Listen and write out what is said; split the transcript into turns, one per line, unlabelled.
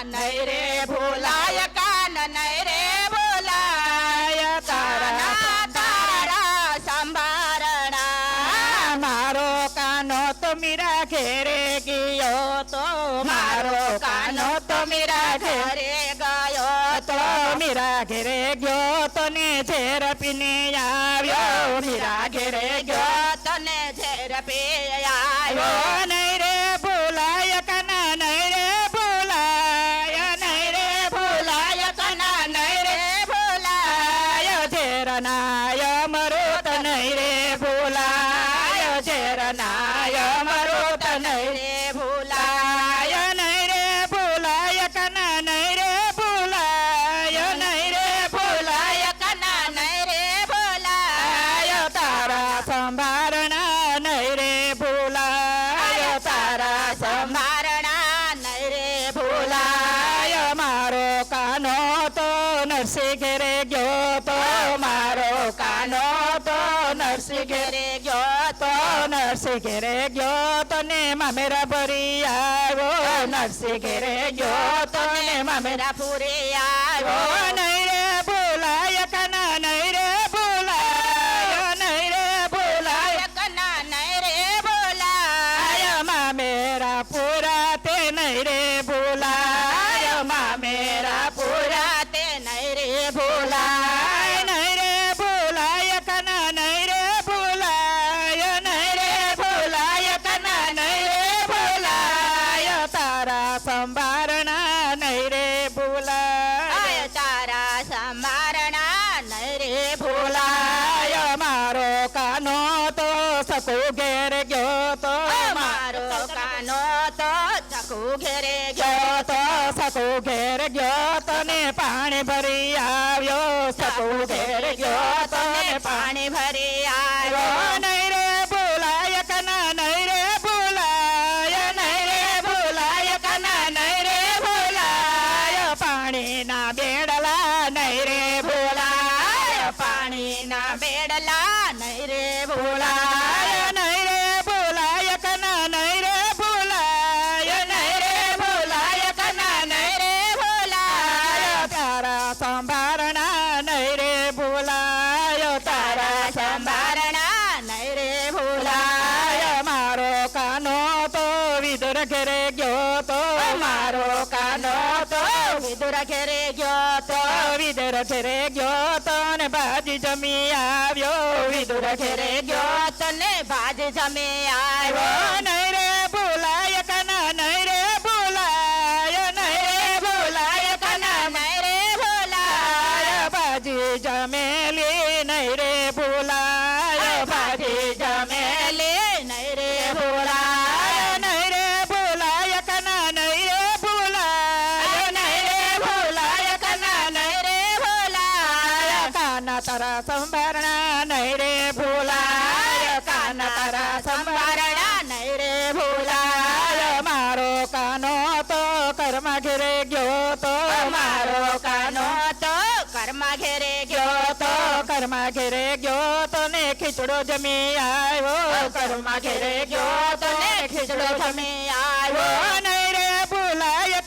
નહીં રે ભૂલાય કાન નહીં રે ભૂલાય તારા તારા સંભારણા
મારો કાનો તો મીરા ઘેરે ગયો તો મારો કાનો તો મીરા ઘેરે
ગયો
તો મીરા ઘેરે ગયો તો ને ઝેર પીને આવ્યો મીરા ઘેરે ગયો
તને ઝેર પી આવ્યો
નહીં રે ભૂલાય કાના નહીં રે ભૂલાય નહીં રે ભૂલાય કાના નહીં રે ભૂલાય ઝેર નાય મરુત નહીં રે ભૂલાય ઝેર નાય મરુત નહીં રે ભૂલાય નહીં રે ભૂલાય કાના નહીં રે ભૂલાય નહીં રે ભૂલાય
કના નહીં રે ભૂલાય
તારા સંભારણા નહીં રે ભૂલાય તારા
સંભારણા નહીં રે
ભૂલાય મારો કાનો તો નરસિંહ ઘેરે ગયો તો મારો કાનો તો નરસિંહ ઘેરે ગયો તો નરસિંહ ઘેરે ગયો તો ને મામેરા ભરી આવ્યો નરસિંહ ઘેરે ગયો તો ને મામેરા
પૂરી આવ્યો
નહીં રે ભૂલાય કાના નહીં રે ભૂલાય નહીં રે ભૂલાય
કના નહીં રે ભૂલાય
મામેરા પૂરા તે નહીં રે ભૂલાય મામેરા પૂરા
તે નહીં રે
ભૂલાય નહીં રે ભૂલાય કના નહીં રે ભૂલાય નહીં રે ભૂલાય કના નહીં રે ભૂલાય તારા સંભારણા નહીં રે ભૂલાય
તારા સંભારણા નહીં રે
ભૂલાય મારો કાનો તો સકુ ઘેર ગયો તો
મારો કાનો તો ચકુ ઘેરે ગયો
ગયો તો સકુ ઘેર ગયો તો ને પાણી ભરી આવ્યો સકુ ઘેર ગયો તો ને
પાણી ભરી
આવ્યો
આવ્યો
નહીં રે ભૂલાય કના નહીં રે ભૂલાય નહીં રે ભૂલાય કના નહીં રે ભૂલાય પાણીના બેડલા નહીં રે ભૂલાય
પાણીના બેડલા નહીં રે
ભૂલાય નહીં રે ભૂલાય કના નહીં રે ભૂલાય નહીં રે ભૂલાય કના નહીં રે ભૂલાય તારા સંભારણા નહીં રે ભૂલાય તારા
સંભારણા નહીં રે
ભૂલાય મારો કાનો તો વિદુર ઘેરે ગયો તો મારો કાનો તો
વિદુર ઘેરે ગયો
તો વિદુર ઘેરે ગયો તો ને ભાજી જમી આવ્યો વિદુર ઘેરે ગયો
તને ભાજ જમી આવ્યો
આવ્યો નહીં રે ભૂલાય કના નહીં રે ભૂલાય નહીં રે ભૂલાય કના
નહીં રે ભૂલાય
ભાજી જમેલી નહીં રે ભૂલાય ભાજી જમેલી
નહીં રે
ભૂલાય નહીં રે ભૂલાય કના નહીં રે ભૂલાય નહીં રે ભૂલાય કના નહીં રે ભૂલાય કાના તારા સંભારણા નહીં રે ભૂલાય કાના તારા સંભારણા
નહીં રે
ભૂલાય મારો કાનો તો કર્મા ઘેરે ગયો તો મારો કાનો
તો કર્મા ઘેરે ગયો
ગયો તો કર્મા ઘેરે ગયો તો ને ખીચડો જમી આવ્યો કર્મા ઘેરે ગયો તો ને ખીચડો જમી
આવ્યો
નહીં રે ભૂલાય